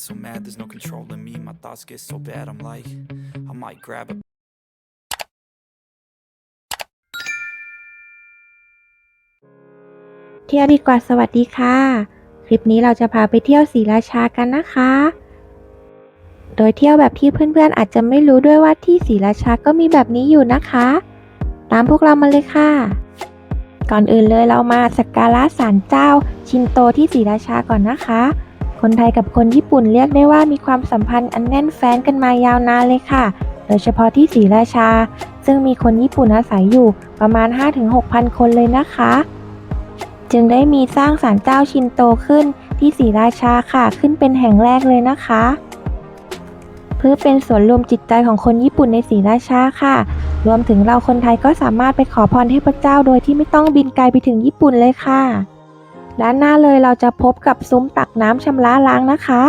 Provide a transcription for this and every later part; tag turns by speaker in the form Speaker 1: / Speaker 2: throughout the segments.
Speaker 1: so mad, there's no controlling me. My thoughts get so bad, I'm like, I might grab a
Speaker 2: เที่ยวดีกว่าสวัสดีค่ะคลิปนี้เราจะพาไปเที่ยวศรีราชากันนะคะโดยเที่ยวแบบที่เพื่อนๆอาจจะไม่รู้ด้วยว่าที่ศรีราชาก็มีแบบนี้อยู่นะคะตามพวกเรามาเลยค่ะก่อนอื่นเลยเรามาสักการะศาลเจ้าชินโตที่ศรีราชาก่อนนะคะคนไทยกับคนญี่ปุ่นเรียกได้ว่ามีความสัมพันธ์อันแน่นแฟ้นกันมายาวนานเลยค่ะโดยเฉพาะที่ศรีราชาซึ่งมีคนญี่ปุ่นอาศัยอยู่ประมาณ 5-6,000 คนเลยนะคะจึงได้มีสร้างศาลเจ้าชินโตขึ้นที่ศรีราชาค่ะขึ้นเป็นแห่งแรกเลยนะคะเพื่อเป็นส่วนรวมจิตใจของคนญี่ปุ่นในศรีราชาค่ะรวมถึงเราคนไทยก็สามารถไปขอพรเทพเจ้าโดยที่ไม่ต้องบินไกลไปถึงญี่ปุ่นเลยค่ะด้านหน้าเลยเราจะพบกับซุ้มตักน้ำชำระล้างนะคะ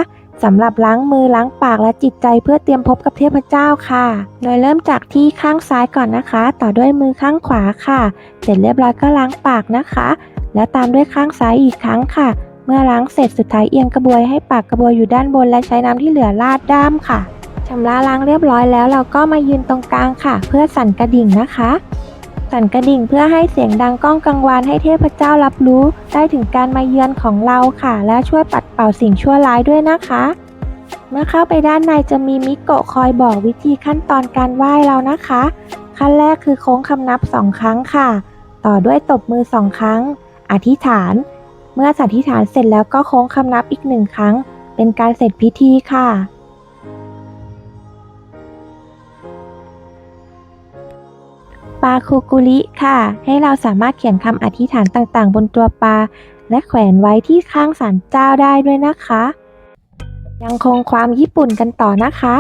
Speaker 2: สำหรับล้างมือล้างปากและจิตใจเพื่อเตรียมพบกับเทพเจ้าค่ะโดยเริ่มจากที่ข้างซ้ายก่อนนะคะต่อด้วยมือข้างขวาค่ะเสร็จเรียบร้อยก็ล้างปากนะคะแล้วตามด้วยข้างซ้ายอีกครั้งค่ะเมื่อล้างเสร็จสุดท้ายเอียงกระบวยให้ปากกระบวยอยู่ด้านบนและใช้น้ำที่เหลือราดด้ามค่ะชำระล้างเรียบร้อยแล้วเราก็มายืนตรงกลางค่ะเพื่อสั่นกระดิ่งนะคะสั่นกระดิ่งเพื่อให้เสียงดังก้องกังวานให้เทพเจ้ารับรู้ได้ถึงการมาเยือนของเราค่ะและช่วยปัดเป่าสิ่งชั่วร้ายด้วยนะคะเมื่อเข้าไปด้านในจะมีมิโกะคอยบอกวิธีขั้นตอนการไหว้เรานะคะขั้นแรกคือโค้งคำนับ2ครั้งค่ะต่อด้วยตบมือ2ครั้งอธิษฐานเมื่ออธิษฐานเสร็จแล้วก็โค้งคำนับอีก1ครั้งเป็นการเสร็จพิธีค่ะปาคุกุริค่ะให้เราสามารถเขียนคำอธิษฐานต่างๆบนตัวปลาและแขวนไว้ที่ข้างศาลเจ้าได้ด้วยนะคะยังคงความญี่ปุ่นกันต่อนะคะ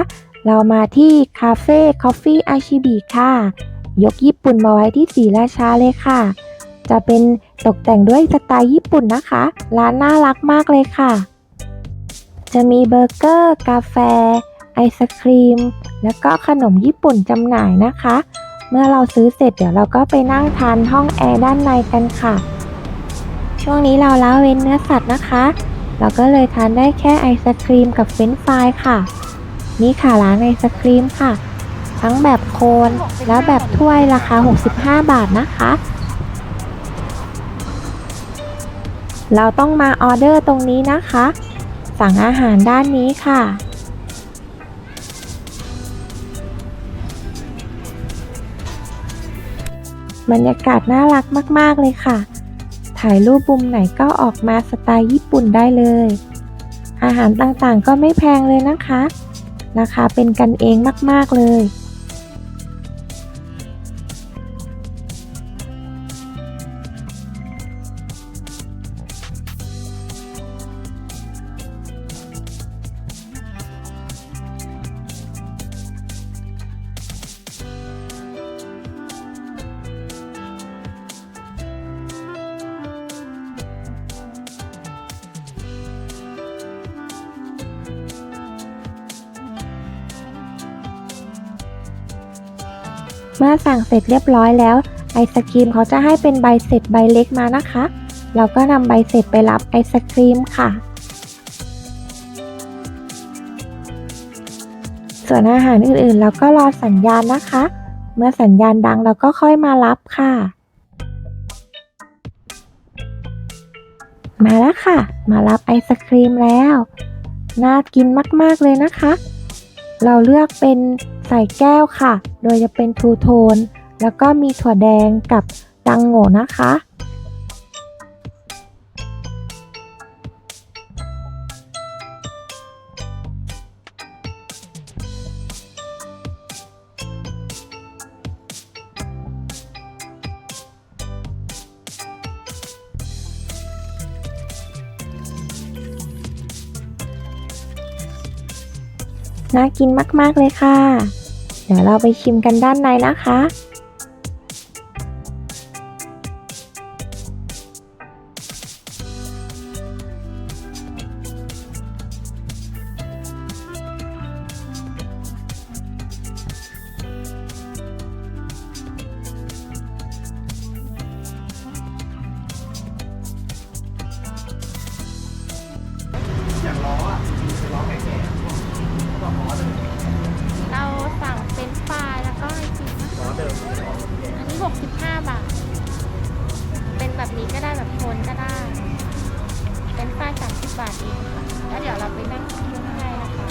Speaker 2: เรามาที่คาเฟ่คอฟฟี่อาชิบิค่ะยกญี่ปุ่นมาไว้ที่ศรีราชาเลยค่ะจะเป็นตกแต่งด้วยสไตล์ญี่ปุ่นนะคะร้านน่ารักมากเลยค่ะจะมีเบอร์เกอร์กาแฟไอศครีมแล้วก็ขนมญี่ปุ่นจำหน่ายนะคะเมื่อเราซื้อเสร็จเดี๋ยวเราก็ไปนั่งทานห้องแอร์ด้านในกันค่ะช่วงนี้เราละเว้นเนื้อสัตว์นะคะเราก็เลยทานได้แค่ไอศครีมกับเฟรนช์ฟรายค่ะนี่ค่ะร้านไอศครีมค่ะทั้งแบบโคนและแบบถ้วยราคา65 บาทนะคะเราต้องมาออเดอร์ตรงนี้นะคะสั่งอาหารด้านนี้ค่ะบรรยากาศน่ารักมากๆเลยค่ะถ่ายรูปมุมไหนก็ออกมาสไตล์ญี่ปุ่นได้เลยอาหารต่างๆก็ไม่แพงเลยนะคะราคาเป็นกันเองมากๆเลยเมื่อสั่งเสร็จเรียบร้อยแล้วไอศกรีมเขาจะให้เป็นใบเสร็จใบเล็กมานะคะเราก็นำใบเสร็จไปรับไอศกรีมค่ะส่วนอาหารอื่นๆเราก็รอสัญญาณนะคะเมื่อสัญญาณดังเราก็ค่อยมารับค่ะมาแล้วค่ะมารับไอศกรีมแล้วน่ากินมากๆเลยนะคะเราเลือกเป็นใส่แก้วค่ะโดยจะเป็นทูโทนแล้วก็มีถั่วแดงกับดังโง่นะคะน่ากินมากๆเลยค่ะเดี๋ยวเราไปชิมกันด้านในนะคะ 65 บาท เป็นแบบนี้ก็ได้แบบโทนก็ได้ เป็นป้าย30 บาทเองค่ะ แล้วเดี๋ยวเราไปนั่งกินข้างในนะคะ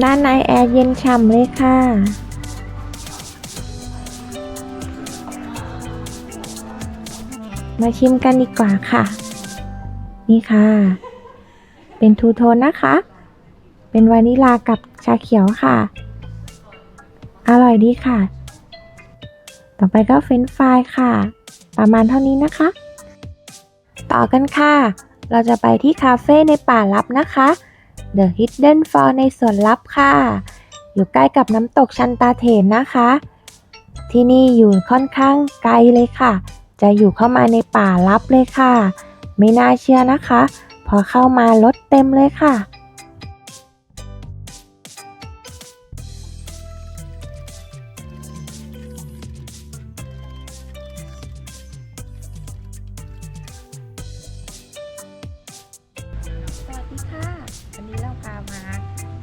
Speaker 2: ด้านในแอร์เย็นฉ่ำเลยค่ะ มาชิมกันดีกว่าค่ะ นี่ค่ะ เป็นทูโทนนะคะ เป็นวานิลากับชาเขียวค่ะ อร่อยดีค่ะ ต่อไปก็เฟรนช์ฟรายค่ะ ประมาณเท่านี้นะคะ ต่อกันค่ะ เราจะไปที่คาเฟ่ในป่าลับนะคะ The Hidden Fall ในสวนลับค่ะ อยู่ใกล้กับน้ำตกชันตาเถนนะคะ ที่นี่อยู่ค่อนข้างไกลเลยค่ะ จะอยู่เข้ามาในป่าลับเลยค่ะ ไม่น่าเชื่อนะคะ พอเข้ามารถเต็มเลยค่ะ สวัสดีค่ะ วันนี้เราพามา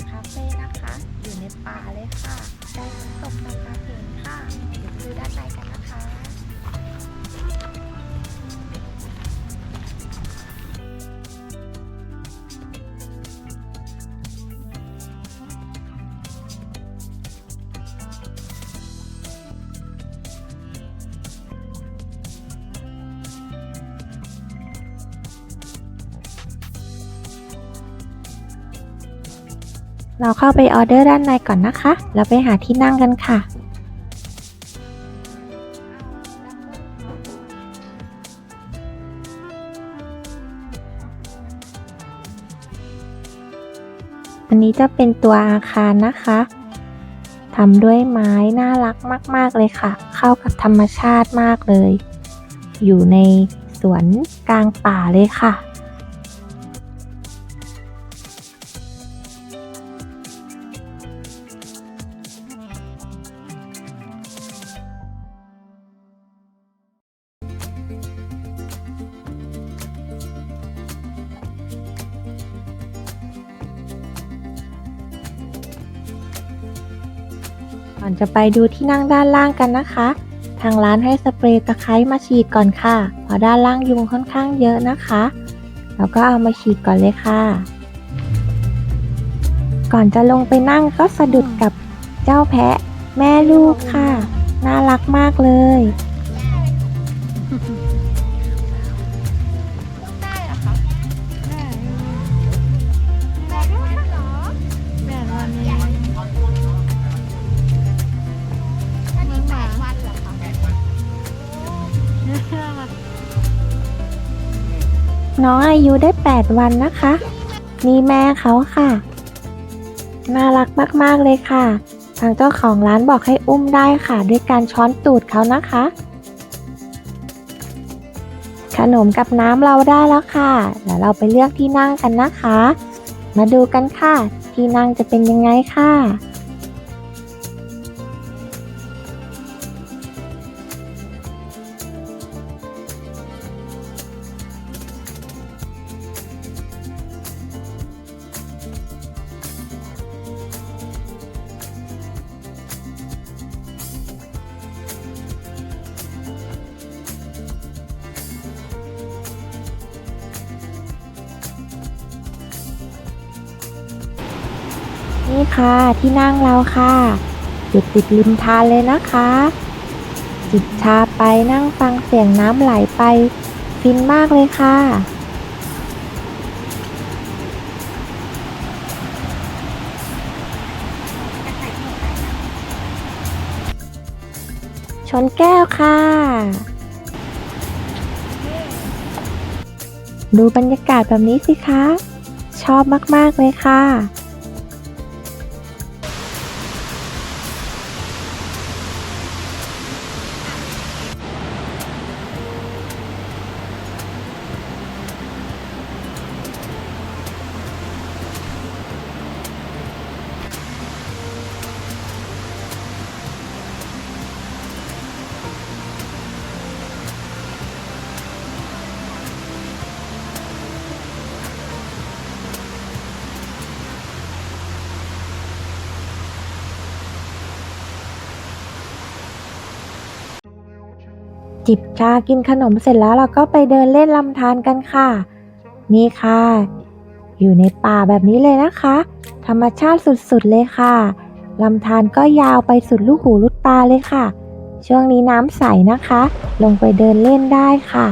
Speaker 2: คาเฟ่นะคะ อยู่ในป่าเลยค่ะใกล้น้ำตกชันตาเถนค่ะ เดี๋ยวไปดูด้านในกันนะคะ เราเข้าไปออเดอร์ด้านในก่อนนะคะ แล้วไปหาที่นั่งกันค่ะ อันนี้จะเป็นตัวอาคารนะคะทำด้วยไม้น่ารักมากๆเลยค่ะ เข้ากับธรรมชาติมากเลย อยู่ในสวนกลางป่าเลยค่ะ ก่อนจะไปดูที่นั่งด้านล่างกันนะคะ ทางร้านให้สเปรย์ตะไคร้มาฉีดก่อนค่ะ เพราะด้านล่างยุงค่อนข้างเยอะนะคะ แล้วก็เอามาฉีดก่อนเลยค่ะ ก่อนจะลงไปนั่งก็สะดุดกับเจ้าแพะแม่ลูกค่ะ น่ารักมากเลย ได้เหรอคะได้เหรอ
Speaker 3: แม่วันนี้
Speaker 2: อันนี้8 วันเหรอคะ น้องอายุได้ 8 วันนะคะ นี่แม่เขาค่ะ น่ารักมากๆเลยค่ะ ทางเจ้าของร้านบอกให้อุ้มได้ค่ะ ด้วยการช้อนตูดเขานะคะ ขนมกับน้ำเราได้แล้วค่ะ เดี๋ยวเราไปเลือกที่นั่งกันนะคะ มาดูกันค่ะ ที่นั่งจะเป็นยังไงค่ะ นี่ค่ะที่นั่งเราค่ะอยู่ติดริมทานเลยนะคะ จิบชาไปนั่งฟังเสียงน้ำไหลไปฟินมากเลยค่ะ ชนแก้วค่ะ ดูบรรยากาศแบบนี้สิคะ ชอบมากๆเลยค่ะ จิบชากินขนมเสร็จแล้วเราก็ไปเดินเล่นลำธารกันค่ะ นี่ค่ะ อยู่ในป่าแบบนี้เลยนะคะ ธรรมชาติสุดๆเลยค่ะลำธารก็ยาวไปสุดลูกหูลูกตาเลยค่ะ ช่วงนี้น้ำใสนะคะ ลงไปเดินเล่นได้ค่ะ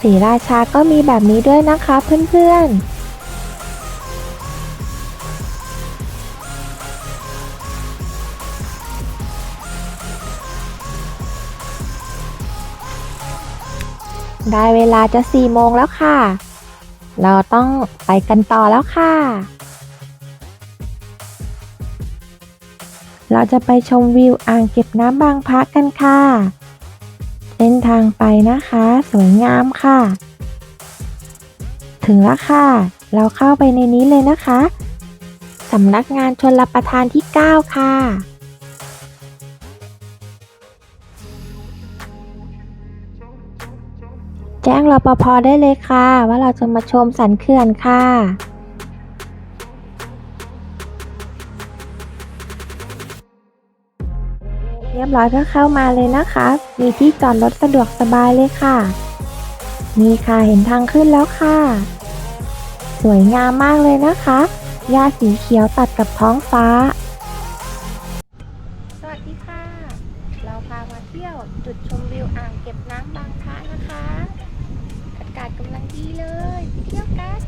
Speaker 2: ศรีราชาก็มีแบบนี้ด้วยนะคะเพื่อนๆ ได้เวลาจะ4 โมงแล้วค่ะ เราต้องไปกันต่อแล้วค่ะ เราจะไปชมวิวอ่างเก็บน้ำบางพระกันค่ะ เส้นทางไปนะคะสวยงามค่ะ ถึงแล้วค่ะ เราเข้าไปในนี้เลยนะคะสำนักงานชลประทานที่ 9 ค่ะ แจ้งรปภ.ได้เลยค่ะว่าเราจะมาชมสันเขื่อนค่ะ เรียบร้อยก็เข้ามาเลยนะคะ มีที่จอดรถสะดวกสบายเลยค่ะ นี่ค่ะเห็นทางขึ้นแล้วค่ะ สวยงามมากเลยนะคะหญ้าสีเขียวตัดกับท้องฟ้า สวัสดีค่ะ เราพามาเที่ยวจุดชมวิวอ่างเก็บน้ำบางพระนะคะ อากาศกำลังดีเลยไปเที่ยวกัน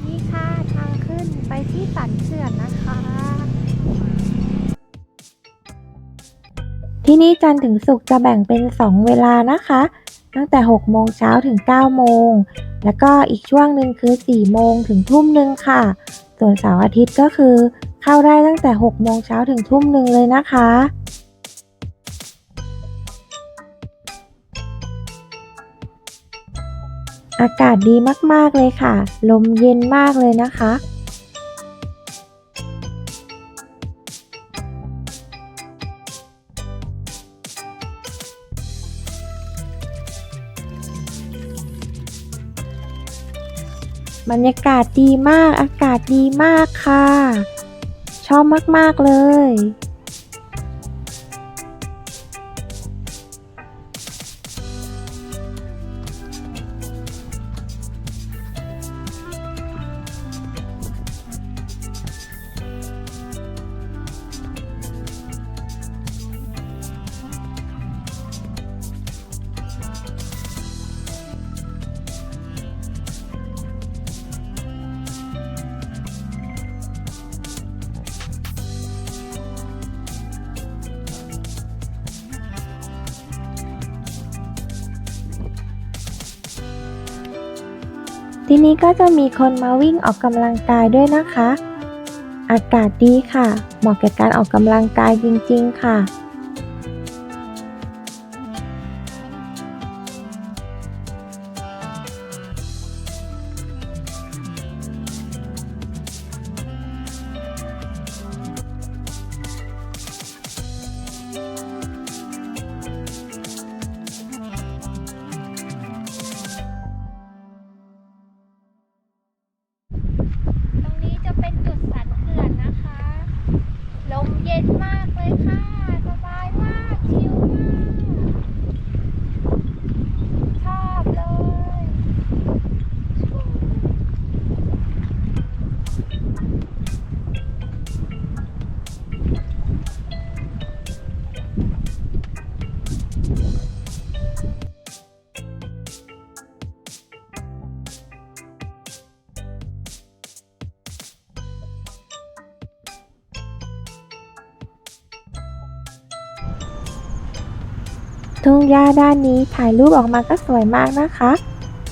Speaker 2: นี่ค่ะทางขึ้นไปที่สันเขื่อนนะคะ ที่นี่จันทร์ถึงศุกร์จะแบ่งเป็น 2 เวลานะคะ ตั้งแต่ 6 โมงเช้าถึง 9 โมง แล้วก็อีกช่วงหนึ่งคือ 4 โมงถึง 1 ทุ่มค่ะ ส่วนเสาร์อาทิตย์ก็คือเข้าได้ตั้งแต่ 6 โมงเช้าถึง 1 ทุ่มเลยนะคะ อากาศดีมากๆเลยค่ะ ลมเย็นมากเลยนะคะ บรรยากาศดีมาก อากาศดีมากค่ะ ชอบมากๆเลย ที่นี่ก็จะมีคนมาวิ่งออกกำลังกายด้วยนะคะ อากาศดีค่ะ เหมาะแก่การออกกำลังกายจริงๆค่ะ ตรงนี้จะเป็นจุดสันเขื่อนนะคะ ลมเย็นมากเลยค่ะ ส ทุ่งหญ้าด้านนี้ถ่ายรูปออกมาก็สวยมากนะคะ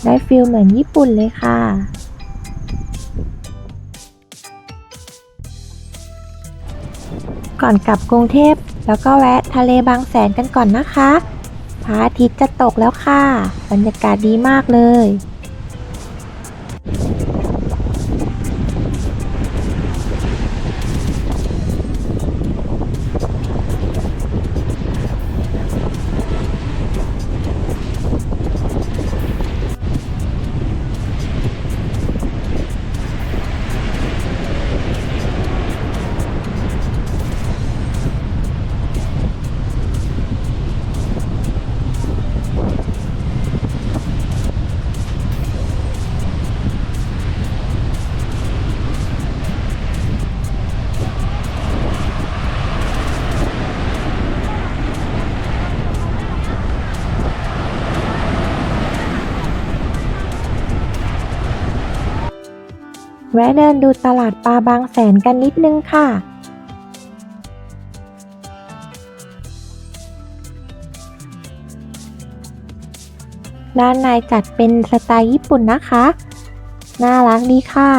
Speaker 2: ได้ฟิลเหมือนญี่ปุ่นเลยค่ะ ก่อนกลับกรุงเทพแล้วก็แวะทะเลบางแสนกันก่อนนะคะพระอาทิตย์จะตกแล้วค่ะ บรรยากาศดีมากเลย แวะเดินดูตลาดปลาบางแสนกันนิดนึงค่ะ ด้านในจัดเป็นสไตล์ญี่ปุ่นนะคะ น่ารักดีค่ะ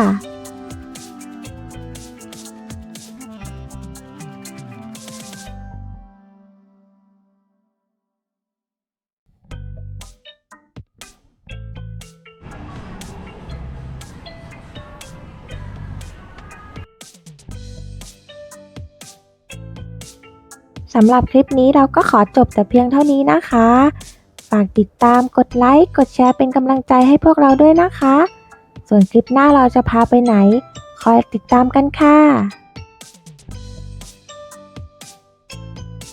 Speaker 2: สำหรับคลิปนี้เราก็ขอจบแต่เพียงเท่านี้นะคะ ฝากติดตามกดไลค์ กดแชร์เป็นกำลังใจให้พวกเราด้วยนะคะ ส่วนคลิปหน้าเราจะพาไปไหน คอยติดตามกันค่ะ